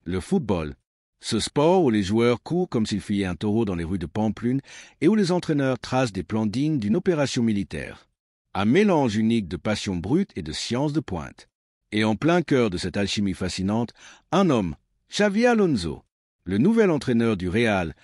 le football. Ce sport où les joueurs courent comme s'ils fuyaient un taureau dans les rues de Pamplune et où les entraîneurs tracent des plans dignes d'une opération militaire. Un mélange unique de passion brute et de science de pointe. Et en plein cœur de cette alchimie fascinante, un homme, Xavi Alonso. Le nouvel entraîneur du Real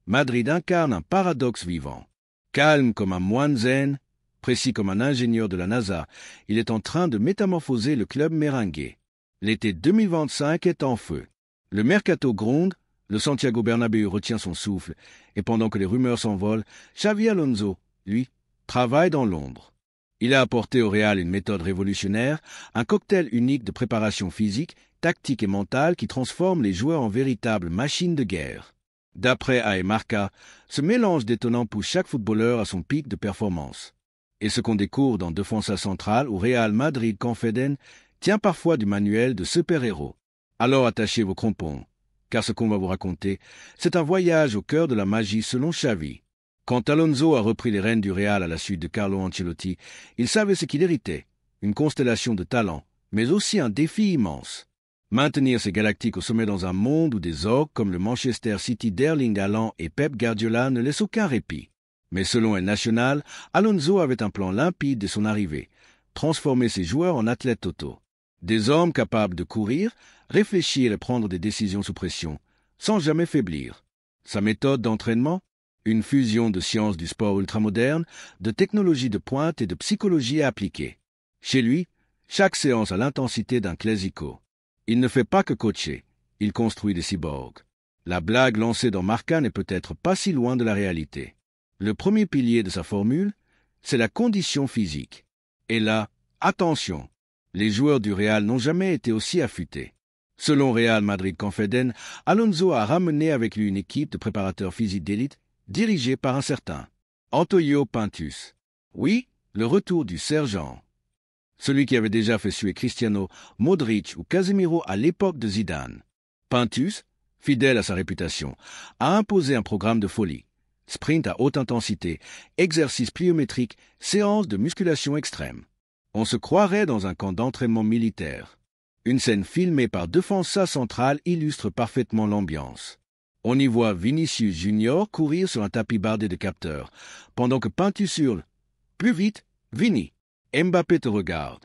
Madrid incarne un paradoxe vivant. Calme comme un moine zen, précis comme un ingénieur de la NASA, il est en train de métamorphoser le club merengue. L'été 2025 est en feu. Le mercato gronde, le Santiago Bernabéu retient son souffle, et pendant que les rumeurs s'envolent, Xavi Alonso, lui, travaille dans l'ombre. Il a apporté au Real une méthode révolutionnaire, un cocktail unique de préparation physique, tactique et mentale qui transforme les joueurs en véritables machines de guerre. D'après AE Marca, ce mélange détonnant pousse chaque footballeur à son pic de performance. Et ce qu'on découvre dans Defensa Central ou Real Madrid Confeden tient parfois du manuel de super-héros. Alors attachez vos crampons, car ce qu'on va vous raconter, c'est un voyage au cœur de la magie selon Xavi. Quand Alonso a repris les rênes du Real à la suite de Carlo Ancelotti, il savait ce qu'il héritait, une constellation de talents, mais aussi un défi immense. Maintenir ces Galactiques au sommet dans un monde où des orques comme le Manchester City d'Erling Haaland et Pep Guardiola ne laissent aucun répit. Mais selon El Nacional, Alonso avait un plan limpide dès son arrivée, transformer ses joueurs en athlètes totaux. Des hommes capables de courir, réfléchir et prendre des décisions sous pression, sans jamais faiblir. Sa méthode d'entraînement? Une fusion de sciences du sport ultramoderne, de technologie de pointe et de psychologie appliquée. Chez lui, chaque séance a l'intensité d'un classico. Il ne fait pas que coacher, il construit des cyborgs. La blague lancée dans Marca n'est peut-être pas si loin de la réalité. Le premier pilier de sa formule, c'est la condition physique. Et là, attention, les joueurs du Real n'ont jamais été aussi affûtés. Selon Real Madrid Confeden, Alonso a ramené avec lui une équipe de préparateurs physiques d'élite dirigée par un certain Antonio Pintus. Oui, le retour du sergent. Celui qui avait déjà fait suer Cristiano, Modric ou Casemiro à l'époque de Zidane. Pintus, fidèle à sa réputation, a imposé un programme de folie. Sprint à haute intensité, exercice pliométrique, séance de musculation extrême. On se croirait dans un camp d'entraînement militaire. Une scène filmée par Defensa Central illustre parfaitement l'ambiance. On y voit Vinicius Junior courir sur un tapis bardé de capteurs, pendant que Pintus hurle « Plus vite, Vini !» Mbappé te regarde.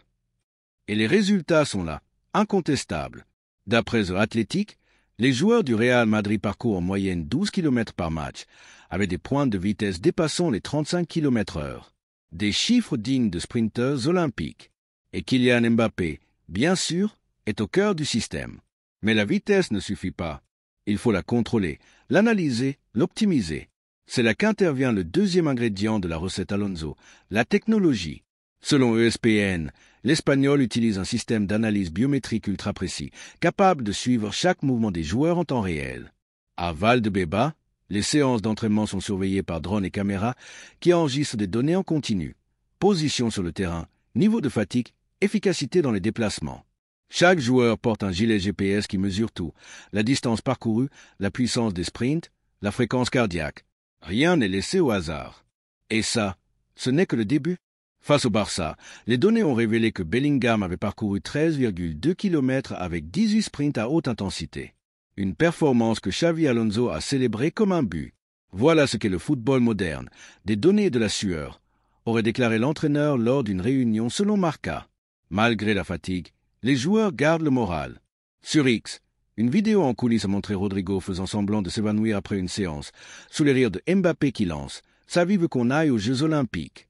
Et les résultats sont là, incontestables. D'après The Athletic, les joueurs du Real Madrid parcourent en moyenne 12 km par match, avec des pointes de vitesse dépassant les 35 km/h. Des chiffres dignes de sprinteurs olympiques. Et Kylian Mbappé, bien sûr, est au cœur du système. Mais la vitesse ne suffit pas. Il faut la contrôler, l'analyser, l'optimiser. C'est là qu'intervient le deuxième ingrédient de la recette Alonso, la technologie. Selon ESPN, l'Espagnol utilise un système d'analyse biométrique ultra précis, capable de suivre chaque mouvement des joueurs en temps réel. À Valdebeba, les séances d'entraînement sont surveillées par drones et caméras qui enregistrent des données en continu. Position sur le terrain, niveau de fatigue, efficacité dans les déplacements. Chaque joueur porte un gilet GPS qui mesure tout, la distance parcourue, la puissance des sprints, la fréquence cardiaque. Rien n'est laissé au hasard. Et ça, ce n'est que le début. Face au Barça, les données ont révélé que Bellingham avait parcouru 13,2 km avec 18 sprints à haute intensité. Une performance que Xavi Alonso a célébrée comme un but. Voilà ce qu'est le football moderne, des données et de la sueur, aurait déclaré l'entraîneur lors d'une réunion selon Marca. Malgré la fatigue, les joueurs gardent le moral. Sur X, une vidéo en coulisses a montré Rodrigo faisant semblant de s'évanouir après une séance, sous les rires de Mbappé qui lance « Xavi veut qu'on aille aux Jeux Olympiques ».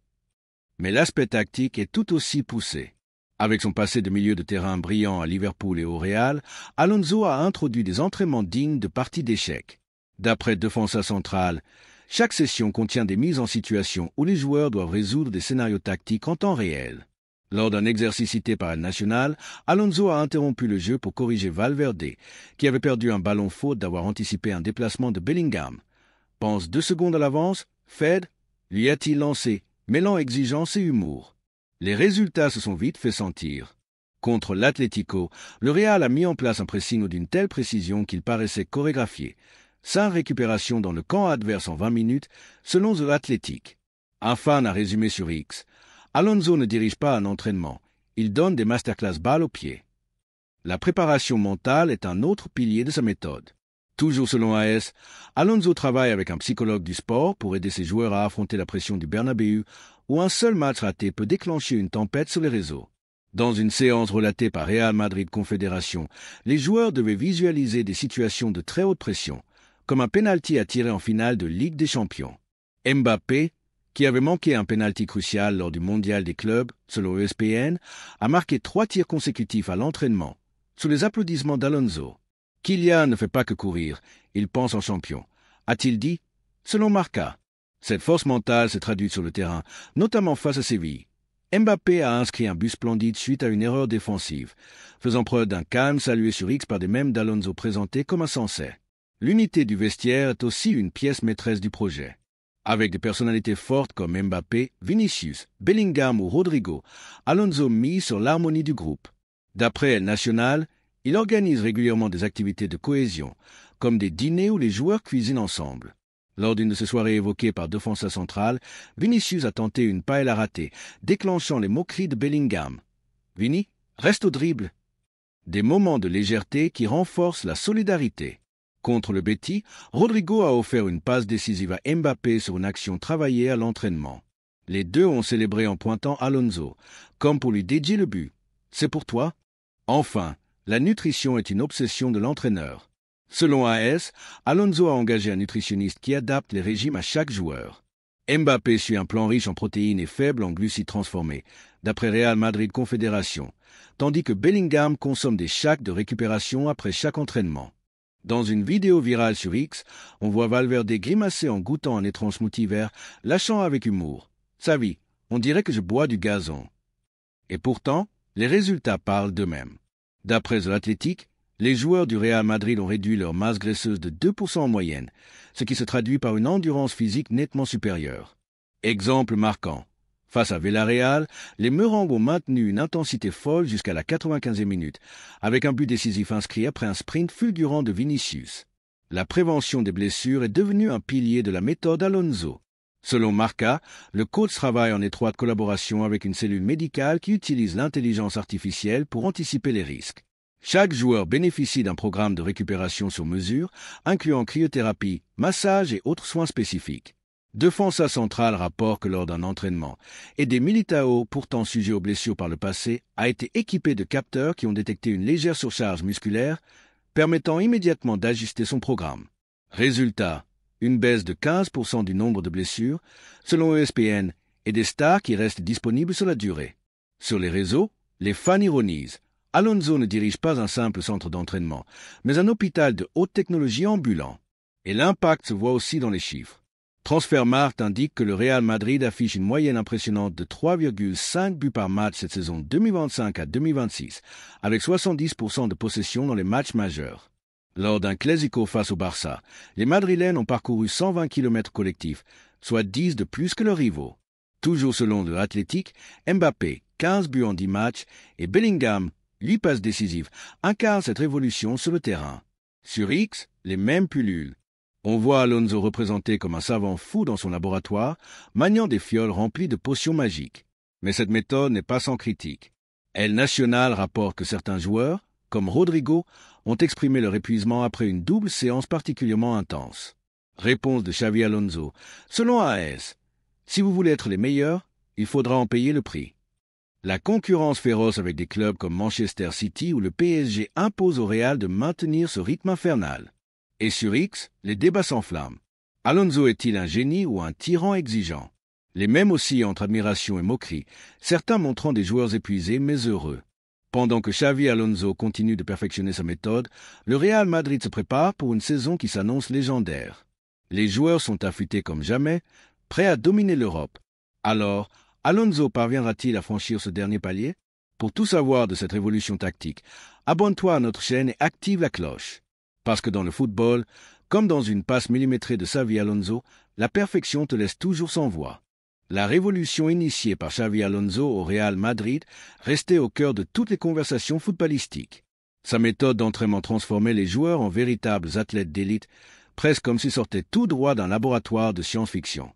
Mais l'aspect tactique est tout aussi poussé. Avec son passé de milieu de terrain brillant à Liverpool et au Real, Alonso a introduit des entraînements dignes de parties d'échecs. D'après Defensa Central, chaque session contient des mises en situation où les joueurs doivent résoudre des scénarios tactiques en temps réel. Lors d'un exercice cité par El Nacional, Alonso a interrompu le jeu pour corriger Valverde, qui avait perdu un ballon faute d'avoir anticipé un déplacement de Bellingham. Pense 2 secondes à l'avance, Fed, lui a-t-il lancé, mêlant exigence et humour. Les résultats se sont vite fait sentir. Contre l'Atlético, le Real a mis en place un pressing d'une telle précision qu'il paraissait chorégraphié. 5 récupérations dans le camp adverse en 20 minutes, selon The Athletic. Un fan a résumé sur X. Alonso ne dirige pas un entraînement. Il donne des masterclass balles aux pieds. La préparation mentale est un autre pilier de sa méthode. Toujours selon AS, Alonso travaille avec un psychologue du sport pour aider ses joueurs à affronter la pression du Bernabéu, où un seul match raté peut déclencher une tempête sur les réseaux. Dans une séance relatée par Real Madrid Confédération, les joueurs devaient visualiser des situations de très haute pression, comme un pénalty à tirer en finale de Ligue des Champions. Mbappé, qui avait manqué un pénalty crucial lors du mondial des clubs, selon ESPN, a marqué 3 tirs consécutifs à l'entraînement, sous les applaudissements d'Alonso. Kylian ne fait pas que courir, il pense en champion, a-t-il dit, selon Marca. Cette force mentale s'est traduite sur le terrain, notamment face à Séville. Mbappé a inscrit un but splendide suite à une erreur défensive, faisant preuve d'un calme salué sur X par des mèmes d'Alonso présentés comme un sensei. L'unité du vestiaire est aussi une pièce maîtresse du projet. Avec des personnalités fortes comme Mbappé, Vinicius, Bellingham ou Rodrigo, Alonso mise sur l'harmonie du groupe. D'après El Nacional, il organise régulièrement des activités de cohésion, comme des dîners où les joueurs cuisinent ensemble. Lors d'une de ces soirées évoquées par Defensa Central, Vinicius a tenté une paella ratée, déclenchant les moqueries de Bellingham. « Vini, reste au dribble !» Des moments de légèreté qui renforcent la solidarité. Contre le Betis, Rodrigo a offert une passe décisive à Mbappé sur une action travaillée à l'entraînement. Les deux ont célébré en pointant Alonso, comme pour lui dédier le but. « C'est pour toi ?» Enfin, la nutrition est une obsession de l'entraîneur. Selon AS, Alonso a engagé un nutritionniste qui adapte les régimes à chaque joueur. Mbappé suit un plan riche en protéines et faible en glucides transformés, d'après Real Madrid Confédération, tandis que Bellingham consomme des shakes de récupération après chaque entraînement. Dans une vidéo virale sur X, on voit Valverde grimacer en goûtant un étrange smoothie vert, lâchant avec humour. « Xavi, on dirait que je bois du gazon. » Et pourtant, les résultats parlent d'eux-mêmes. D'après The Athletic, les joueurs du Real Madrid ont réduit leur masse graisseuse de 2% en moyenne, ce qui se traduit par une endurance physique nettement supérieure. Exemple marquant. Face à Villarreal, les Merengues ont maintenu une intensité folle jusqu'à la 95e minute, avec un but décisif inscrit après un sprint fulgurant de Vinicius. La prévention des blessures est devenue un pilier de la méthode Alonso. Selon Marca, le coach travaille en étroite collaboration avec une cellule médicale qui utilise l'intelligence artificielle pour anticiper les risques. Chaque joueur bénéficie d'un programme de récupération sur mesure, incluant cryothérapie, massage et autres soins spécifiques. Defensa Central rapporte que lors d'un entraînement, Eder Militao, pourtant sujet aux blessures par le passé, a été équipé de capteurs qui ont détecté une légère surcharge musculaire, permettant immédiatement d'ajuster son programme. Résultat, une baisse de 15% du nombre de blessures, selon ESPN, et des stars qui restent disponibles sur la durée. Sur les réseaux, les fans ironisent. Alonso ne dirige pas un simple centre d'entraînement, mais un hôpital de haute technologie ambulant. Et l'impact se voit aussi dans les chiffres. Transfermarkt indique que le Real Madrid affiche une moyenne impressionnante de 3,5 buts par match cette saison 2025 à 2026, avec 70% de possession dans les matchs majeurs. Lors d'un Clásico face au Barça, les Madrilènes ont parcouru 120 km collectifs, soit 10 de plus que leurs rivaux. Toujours selon The Athletic, Mbappé, 15 buts en 10 matchs, et Bellingham, 8 passes décisives, incarnent cette révolution sur le terrain. Sur X, les mêmes pullulent. On voit Alonso représenté comme un savant fou dans son laboratoire, maniant des fioles remplies de potions magiques. Mais cette méthode n'est pas sans critique. El Nacional rapporte que certains joueurs, comme Rodrigo, ont exprimé leur épuisement après une double séance particulièrement intense. Réponse de Xavi Alonso. Selon AS, si vous voulez être les meilleurs, il faudra en payer le prix. La concurrence féroce avec des clubs comme Manchester City ou le PSG impose au Real de maintenir ce rythme infernal. Et sur X, les débats s'enflamment. Alonso est-il un génie ou un tyran exigeant? Les mêmes oscillent entre admiration et moquerie, certains montrant des joueurs épuisés mais heureux. Pendant que Xavi Alonso continue de perfectionner sa méthode, le Real Madrid se prépare pour une saison qui s'annonce légendaire. Les joueurs sont affûtés comme jamais, prêts à dominer l'Europe. Alors, Alonso parviendra-t-il à franchir ce dernier palier? Pour tout savoir de cette révolution tactique, abonne-toi à notre chaîne et active la cloche. Parce que dans le football, comme dans une passe millimétrée de Xavi Alonso, la perfection te laisse toujours sans voix. La révolution initiée par Xavi Alonso au Real Madrid restait au cœur de toutes les conversations footballistiques. Sa méthode d'entraînement transformait les joueurs en véritables athlètes d'élite, presque comme s'ils sortaient tout droit d'un laboratoire de science-fiction.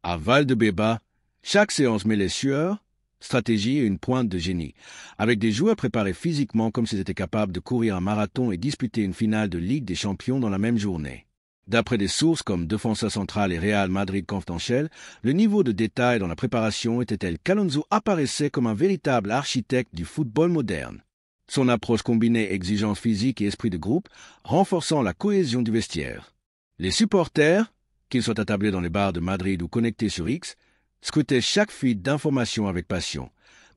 À Valdebeba, chaque séance mêlait sueur, stratégie et une pointe de génie, avec des joueurs préparés physiquement comme s'ils étaient capables de courir un marathon et disputer une finale de Ligue des Champions dans la même journée. D'après des sources comme Defensa Central et Real Madrid Confidentiel, le niveau de détail dans la préparation était tel qu'Alonso apparaissait comme un véritable architecte du football moderne. Son approche combinait exigence physique et esprit de groupe, renforçant la cohésion du vestiaire. Les supporters, qu'ils soient attablés dans les bars de Madrid ou connectés sur X, scrutaient chaque fuite d'informations avec passion,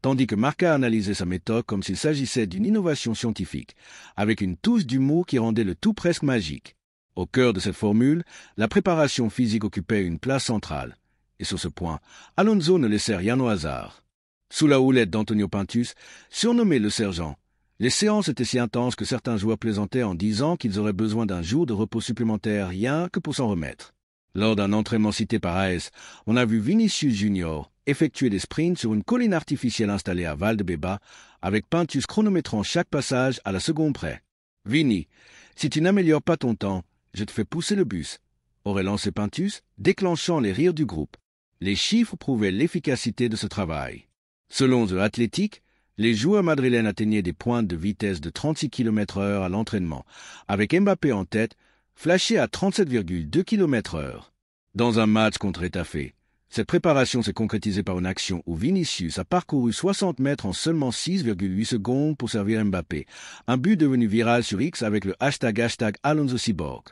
tandis que Marca analysait sa méthode comme s'il s'agissait d'une innovation scientifique, avec une touche d'humour qui rendait le tout presque magique. Au cœur de cette formule, la préparation physique occupait une place centrale. Et sur ce point, Alonso ne laissait rien au hasard. Sous la houlette d'Antonio Pintus, surnommé le sergent, les séances étaient si intenses que certains joueurs plaisantaient en disant qu'ils auraient besoin d'un jour de repos supplémentaire rien que pour s'en remettre. Lors d'un entraînement cité par AS, on a vu Vinicius Junior effectuer des sprints sur une colline artificielle installée à Valdebeba, avec Pintus chronométrant chaque passage à la seconde près. « Vini, si tu n'améliores pas ton temps, je te fais pousser le bus », aurait lancé Pintus, déclenchant les rires du groupe. Les chiffres prouvaient l'efficacité de ce travail. Selon The Athletic, les joueurs madrilènes atteignaient des pointes de vitesse de 36 km/h à l'entraînement, avec Mbappé en tête, flashé à 37,2 km/h. Dans un match contre Getafe, cette préparation s'est concrétisée par une action où Vinicius a parcouru 60 mètres en seulement 6,8 secondes pour servir Mbappé, un but devenu viral sur X avec le hashtag #AlonsoCyborg.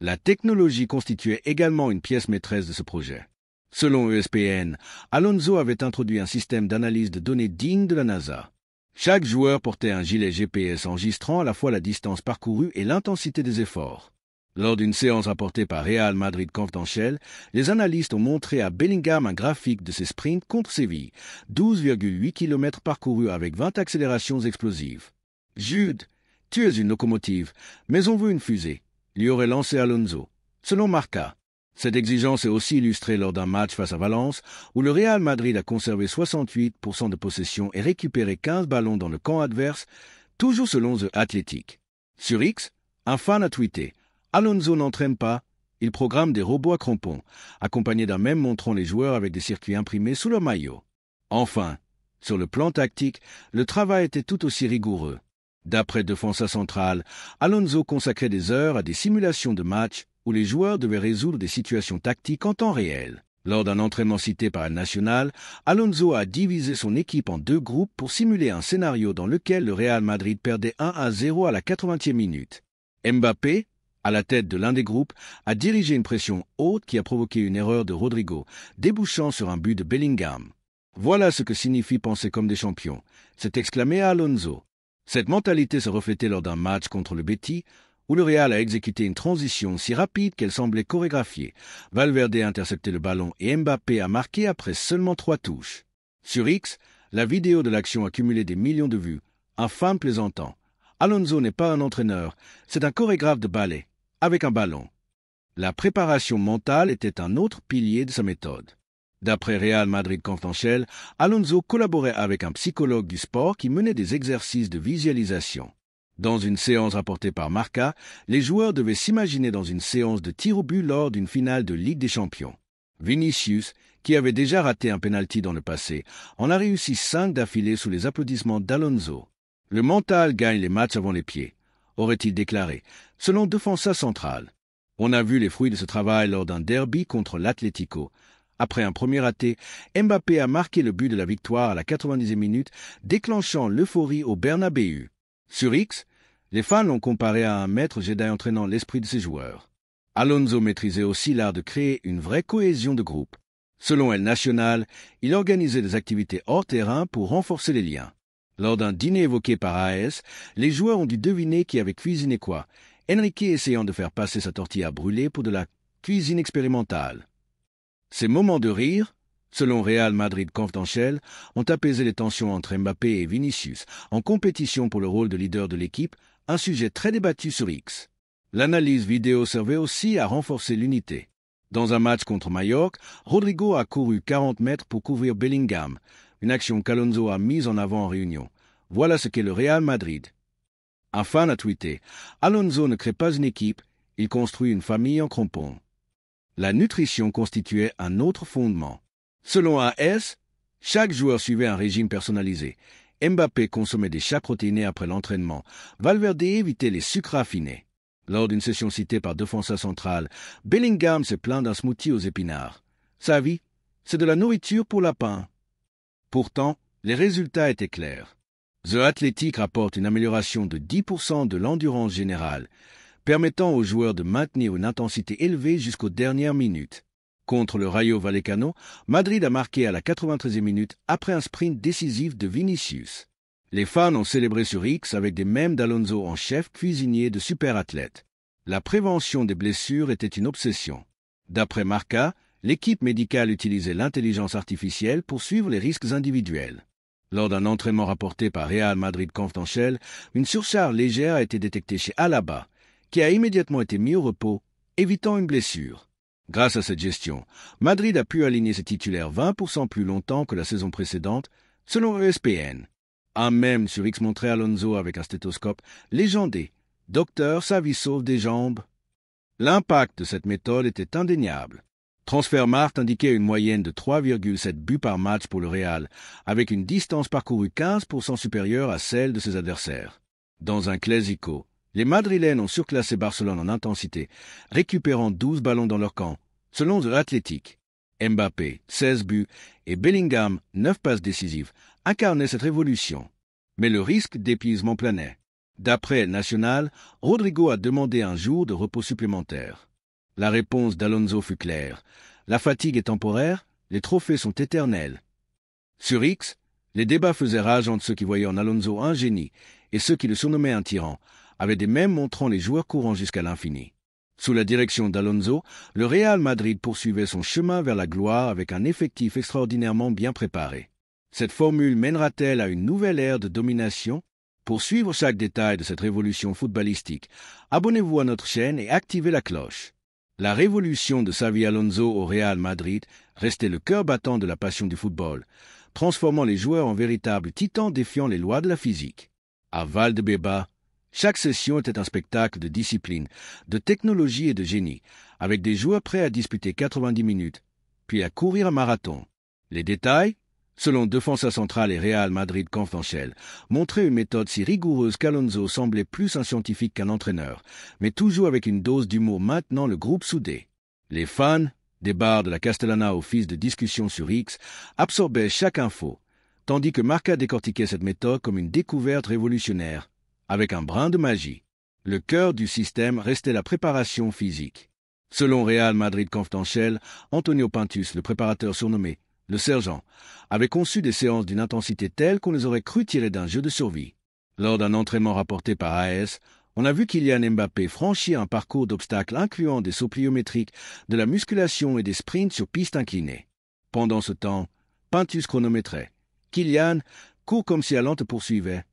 La technologie constituait également une pièce maîtresse de ce projet. Selon ESPN, Alonso avait introduit un système d'analyse de données digne de la NASA. Chaque joueur portait un gilet GPS enregistrant à la fois la distance parcourue et l'intensité des efforts. Lors d'une séance rapportée par Real Madrid Confidentiel, les analystes ont montré à Bellingham un graphique de ses sprints contre Séville, 12,8 km parcourus avec 20 accélérations explosives. « Jude, tu es une locomotive, mais on veut une fusée », lui aurait lancé Alonso. Selon Marca, cette exigence est aussi illustrée lors d'un match face à Valence, où le Real Madrid a conservé 68% de possession et récupéré 15 ballons dans le camp adverse, toujours selon The Athletic. Sur X, un fan a tweeté « Alonso n'entraîne pas, il programme des robots à crampons », accompagné d'un mème montrant les joueurs avec des circuits imprimés sous leur maillot. Enfin, sur le plan tactique, le travail était tout aussi rigoureux. D'après Defensa Central, Alonso consacrait des heures à des simulations de matchs où les joueurs devaient résoudre des situations tactiques en temps réel. Lors d'un entraînement cité par El Nacional, Alonso a divisé son équipe en 2 groupes pour simuler un scénario dans lequel le Real Madrid perdait 1-0 à la 80e minute. Mbappé, à la tête de l'un des groupes, a dirigé une pression haute qui a provoqué une erreur de Rodrigo, débouchant sur un but de Bellingham. « Voilà ce que signifie penser comme des champions », s'est exclamé Alonso. Cette mentalité se reflétait lors d'un match contre le Betis, où le Real a exécuté une transition si rapide qu'elle semblait chorégraphiée. Valverde a intercepté le ballon et Mbappé a marqué après seulement 3 touches. Sur X, la vidéo de l'action a cumulé des millions de vues. Un fan plaisantant. Alonso n'est pas un entraîneur, c'est un chorégraphe de ballet, avec un ballon. La préparation mentale était un autre pilier de sa méthode. D'après Real Madrid Confidentiel, Alonso collaborait avec un psychologue du sport qui menait des exercices de visualisation. Dans une séance rapportée par Marca, les joueurs devaient s'imaginer dans une séance de tir au but lors d'une finale de Ligue des Champions. Vinicius, qui avait déjà raté un penalty dans le passé, en a réussi 5 d'affilée sous les applaudissements d'Alonso. Le mental gagne les matchs avant les pieds, aurait-il déclaré, selon Defensa Central. On a vu les fruits de ce travail lors d'un derby contre l'Atlético. Après un premier raté, Mbappé a marqué le but de la victoire à la 90e minute, déclenchant l'euphorie au Bernabéu. Sur X, les fans l'ont comparé à un maître Jedi entraînant l'esprit de ses joueurs. Alonso maîtrisait aussi l'art de créer une vraie cohésion de groupe. Selon El Nacional, il organisait des activités hors terrain pour renforcer les liens. Lors d'un dîner évoqué par AS, les joueurs ont dû deviner qui avait cuisiné quoi, Enrique essayant de faire passer sa tortilla brûlée pour de la cuisine expérimentale. Ces moments de rire, selon Real Madrid Confidentiel, ont apaisé les tensions entre Mbappé et Vinicius, en compétition pour le rôle de leader de l'équipe, un sujet très débattu sur X. L'analyse vidéo servait aussi à renforcer l'unité. Dans un match contre Majorque, Rodrigo a couru 40 mètres pour couvrir Bellingham, une action qu'Alonso a mise en avant en réunion. Voilà ce qu'est le Real Madrid. Un fan a tweeté « Alonso ne crée pas une équipe, il construit une famille en crampons ». La nutrition constituait un autre fondement. Selon AS, Chaque joueur suivait un régime personnalisé. Mbappé consommait des chats protéinés après l'entraînement. Valverde évitait les sucres raffinés. Lors d'une session citée par Defensa Central, Bellingham s'est plaint d'un smoothie aux épinards. Sa vie, c'est de la nourriture pour lapin. Pourtant, les résultats étaient clairs. The Athletic rapporte une amélioration de 10% de l'endurance générale, permettant aux joueurs de maintenir une intensité élevée jusqu'aux dernières minutes. Contre le Rayo Vallecano, Madrid a marqué à la 93e minute après un sprint décisif de Vinicius. Les fans ont célébré sur X avec des mèmes d'Alonso en chef cuisinier de super athlète. La prévention des blessures était une obsession. D'après Marca, l'équipe médicale utilisait l'intelligence artificielle pour suivre les risques individuels. Lors d'un entraînement rapporté par Real Madrid Confidentiel, une surcharge légère a été détectée chez Alaba, qui a immédiatement été mis au repos, évitant une blessure. Grâce à cette gestion, Madrid a pu aligner ses titulaires 20% plus longtemps que la saison précédente, selon ESPN. Un mème sur X montrait Alonso avec un stéthoscope légendé. « Docteur, sa vie sauve des jambes ». L'impact de cette méthode était indéniable. Transfermarkt indiquait une moyenne de 3,7 buts par match pour le Real, avec une distance parcourue 15% supérieure à celle de ses adversaires. Dans un Clásico, les Madrilènes ont surclassé Barcelone en intensité, récupérant 12 ballons dans leur camp, selon The Athletic. Mbappé, 16 buts, et Bellingham, 9 passes décisives, incarnaient cette révolution. Mais le risque d'épuisement planait. D'après El Nacional, Rodrigo a demandé un jour de repos supplémentaire. La réponse d'Alonso fut claire. La fatigue est temporaire, les trophées sont éternels. Sur X, les débats faisaient rage entre ceux qui voyaient en Alonso un génie et ceux qui le surnommaient un tyran, avec des mèmes montrant les joueurs courant jusqu'à l'infini. Sous la direction d'Alonso, le Real Madrid poursuivait son chemin vers la gloire avec un effectif extraordinairement bien préparé. Cette formule mènera-t-elle à une nouvelle ère de domination? Pour suivre chaque détail de cette révolution footballistique, abonnez-vous à notre chaîne et activez la cloche. La révolution de Xavi Alonso au Real Madrid restait le cœur battant de la passion du football, transformant les joueurs en véritables titans défiant les lois de la physique. À Valdebeba, chaque session était un spectacle de discipline, de technologie et de génie, avec des joueurs prêts à disputer 90 minutes, puis à courir un marathon. Les détails, selon Defensa Central et Real Madrid Confidentiel, montraient une méthode si rigoureuse qu'Alonso semblait plus un scientifique qu'un entraîneur, mais toujours avec une dose d'humour maintenant le groupe soudé. Les fans, des bars de la Castellana au fils de discussion sur X, absorbaient chaque info, tandis que Marca décortiquait cette méthode comme une découverte révolutionnaire, avec un brin de magie. Le cœur du système restait la préparation physique. Selon Real Madrid Confidentiel, Antonio Pintus, le préparateur surnommé le sergent, avait conçu des séances d'une intensité telle qu'on les aurait cru tirées d'un jeu de survie. Lors d'un entraînement rapporté par AS, on a vu Kylian Mbappé franchir un parcours d'obstacles incluant des sauts pliométriques, de la musculation et des sprints sur piste inclinée. Pendant ce temps, Pintus chronométrait. Kylian court comme si Alan te poursuivait.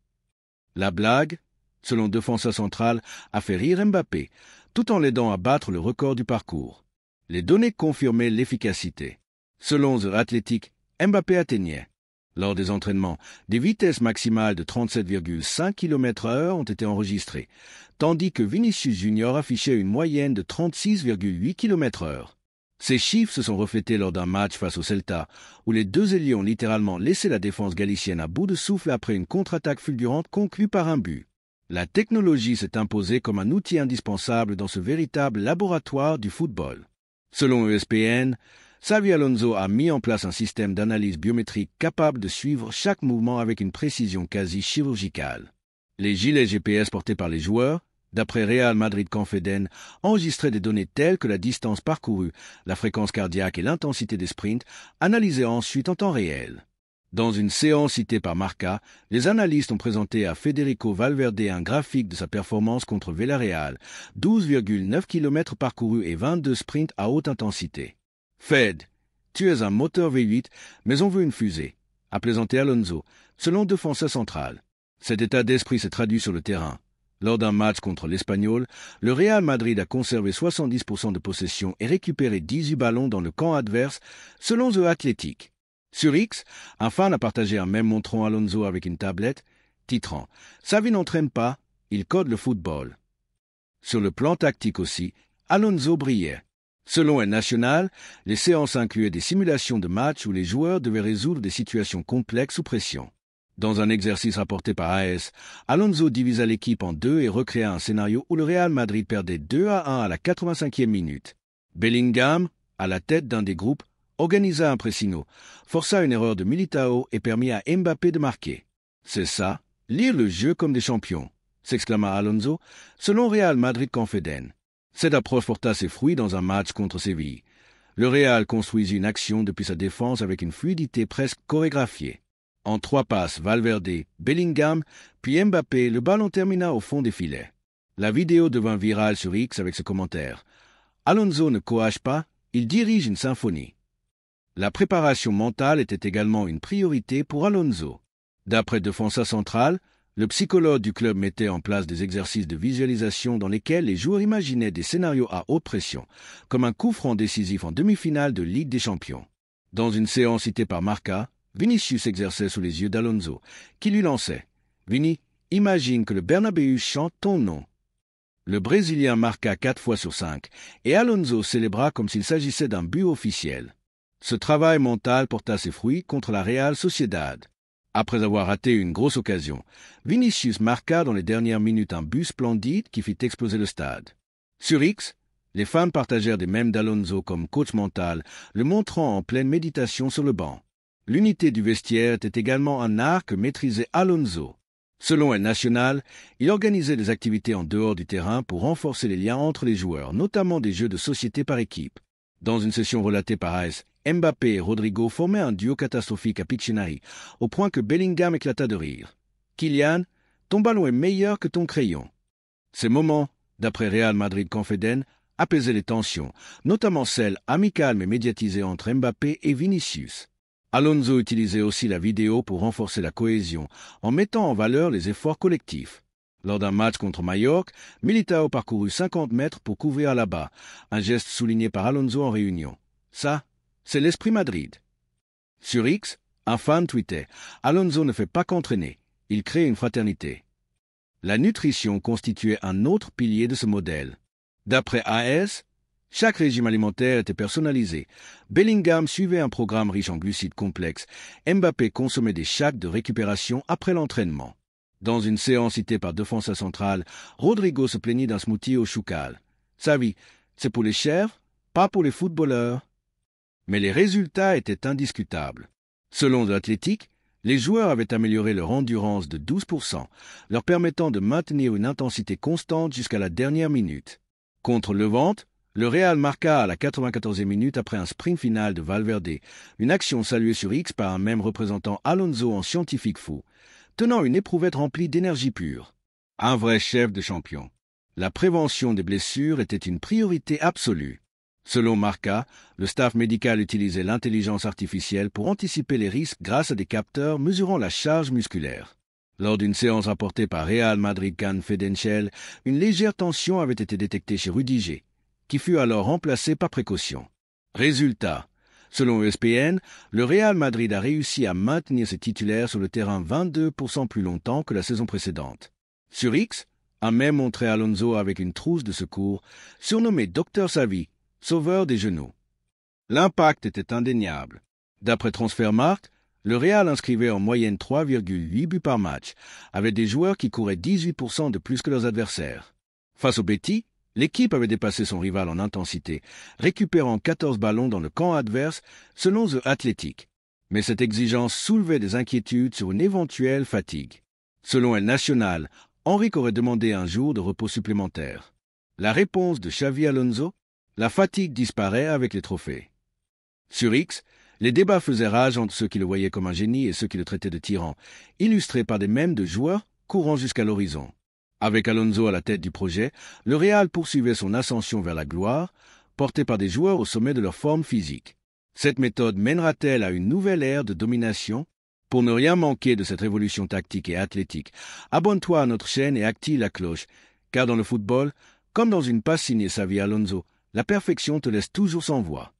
La blague, selon Defensa Central, a fait rire Mbappé, tout en l'aidant à battre le record du parcours. Les données confirmaient l'efficacité. Selon The Athletic, Mbappé atteignait, lors des entraînements, des vitesses maximales de 37,5 km/h ont été enregistrées, tandis que Vinicius Junior affichait une moyenne de 36,8 km/h. Ces chiffres se sont reflétés lors d'un match face au Celta, où les deux ailiers ont littéralement laissé la défense galicienne à bout de souffle après une contre-attaque fulgurante conclue par un but. La technologie s'est imposée comme un outil indispensable dans ce véritable laboratoire du football. Selon ESPN, Xavi Alonso a mis en place un système d'analyse biométrique capable de suivre chaque mouvement avec une précision quasi chirurgicale. Les gilets GPS portés par les joueurs, d'après Real Madrid Confidentiel, enregistraient des données telles que la distance parcourue, la fréquence cardiaque et l'intensité des sprints, analysées ensuite en temps réel. Dans une séance citée par Marca, les analystes ont présenté à Federico Valverde un graphique de sa performance contre Villarreal, 12,9 km parcourus et 22 sprints à haute intensité. Fed, tu es un moteur V8, mais on veut une fusée, a plaisanté Alonso, selon Defensa Central. Cet état d'esprit s'est traduit sur le terrain. Lors d'un match contre l'Espagnol, le Real Madrid a conservé 70% de possession et récupéré 18 ballons dans le camp adverse, selon The Athletic. Sur X, un fan a partagé un mème montrant Alonso avec une tablette, titrant « Xavi n'entraîne pas, il code le football ». Sur le plan tactique aussi, Alonso brillait. Selon El Nacional, les séances incluaient des simulations de matchs où les joueurs devaient résoudre des situations complexes sous pression. Dans un exercice rapporté par AS, Alonso divisa l'équipe en deux et recréa un scénario où le Real Madrid perdait 2-1 à la 85e minute. Bellingham, à la tête d'un des groupes, organisa un pressino, força une erreur de Militao et permit à Mbappé de marquer. C'est ça, lire le jeu comme des champions, s'exclama Alonso, selon Real Madrid Confident. Cette approche porta ses fruits dans un match contre Séville. Le Real construisit une action depuis sa défense avec une fluidité presque chorégraphiée. En 3 passes, Valverde, Bellingham, puis Mbappé, le ballon termina au fond des filets. La vidéo devint virale sur X avec ce commentaire. Alonso ne coache pas, il dirige une symphonie. La préparation mentale était également une priorité pour Alonso. D'après Defensa Central, le psychologue du club mettait en place des exercices de visualisation dans lesquels les joueurs imaginaient des scénarios à haute pression, comme un coup franc décisif en demi-finale de Ligue des Champions. Dans une séance citée par Marca, Vinicius exerçait sous les yeux d'Alonso, qui lui lançait « Vini, imagine que le Bernabéu chante ton nom ». Le Brésilien marqua 4 fois sur 5, et Alonso célébra comme s'il s'agissait d'un but officiel. Ce travail mental porta ses fruits contre la Real Sociedad. Après avoir raté une grosse occasion, Vinicius marqua dans les dernières minutes un but splendide qui fit exploser le stade. Sur X, les fans partagèrent des mèmes d'Alonso comme coach mental, le montrant en pleine méditation sur le banc. L'unité du vestiaire était également un art que maîtrisait Alonso. Selon El Nacional, il organisait des activités en dehors du terrain pour renforcer les liens entre les joueurs, notamment des jeux de société par équipe. Dans une session relatée par AS, Mbappé et Rodrigo formaient un duo catastrophique à Pictionary, au point que Bellingham éclata de rire. « Kylian, ton ballon est meilleur que ton crayon. » Ces moments, d'après Real Madrid Confident, apaisaient les tensions, notamment celles amicales mais médiatisées entre Mbappé et Vinicius. Alonso utilisait aussi la vidéo pour renforcer la cohésion, en mettant en valeur les efforts collectifs. Lors d'un match contre Majorque, Militao parcourut 50 mètres pour couvrir là-bas, un geste souligné par Alonso en réunion. Ça, c'est l'esprit Madrid. Sur X, un fan tweetait « Alonso ne fait pas qu'entraîner, il crée une fraternité ». La nutrition constituait un autre pilier de ce modèle. D'après AS, chaque régime alimentaire était personnalisé. Bellingham suivait un programme riche en glucides complexes. Mbappé consommait des shakes de récupération après l'entraînement. Dans une séance citée par Defensa Central, Rodrigo se plaignit d'un smoothie au choucal. Sa vie, c'est pour les chèvres, pas pour les footballeurs. Mais les résultats étaient indiscutables. Selon The Athletic, les joueurs avaient amélioré leur endurance de 12%, leur permettant de maintenir une intensité constante jusqu'à la dernière minute. Contre Levante, le Real marqua à la 94e minute après un sprint final de Valverde, une action saluée sur X par un même représentant Alonso en scientifique fou, tenant une éprouvette remplie d'énergie pure. Un vrai chef de champion. La prévention des blessures était une priorité absolue. Selon Marca, le staff médical utilisait l'intelligence artificielle pour anticiper les risques grâce à des capteurs mesurant la charge musculaire. Lors d'une séance rapportée par Real Madrid Confidential, une légère tension avait été détectée chez Rudiger, qui fut alors remplacé par précaution. Résultat, selon ESPN, le Real Madrid a réussi à maintenir ses titulaires sur le terrain 22% plus longtemps que la saison précédente. Sur X, un mème montrait Alonso avec une trousse de secours, surnommé Dr Savi, sauveur des genoux. L'impact était indéniable. D'après Transfermarkt, le Real inscrivait en moyenne 3,8 buts par match, avec des joueurs qui couraient 18% de plus que leurs adversaires. Face au Betis, l'équipe avait dépassé son rival en intensité, récupérant 14 ballons dans le camp adverse selon The Athletic. Mais cette exigence soulevait des inquiétudes sur une éventuelle fatigue. Selon El Nacional, Henrique aurait demandé un jour de repos supplémentaire. La réponse de Xavi Alonso? La fatigue disparaît avec les trophées. Sur X, les débats faisaient rage entre ceux qui le voyaient comme un génie et ceux qui le traitaient de tyran, illustrés par des mèmes de joueurs courant jusqu'à l'horizon. Avec Alonso à la tête du projet, le Real poursuivait son ascension vers la gloire, porté par des joueurs au sommet de leur forme physique. Cette méthode mènera-t-elle à une nouvelle ère de domination? Pour ne rien manquer de cette révolution tactique et athlétique, abonne-toi à notre chaîne et active la cloche, car dans le football, comme dans une passe signée Xavi Alonso, la perfection te laisse toujours sans voix.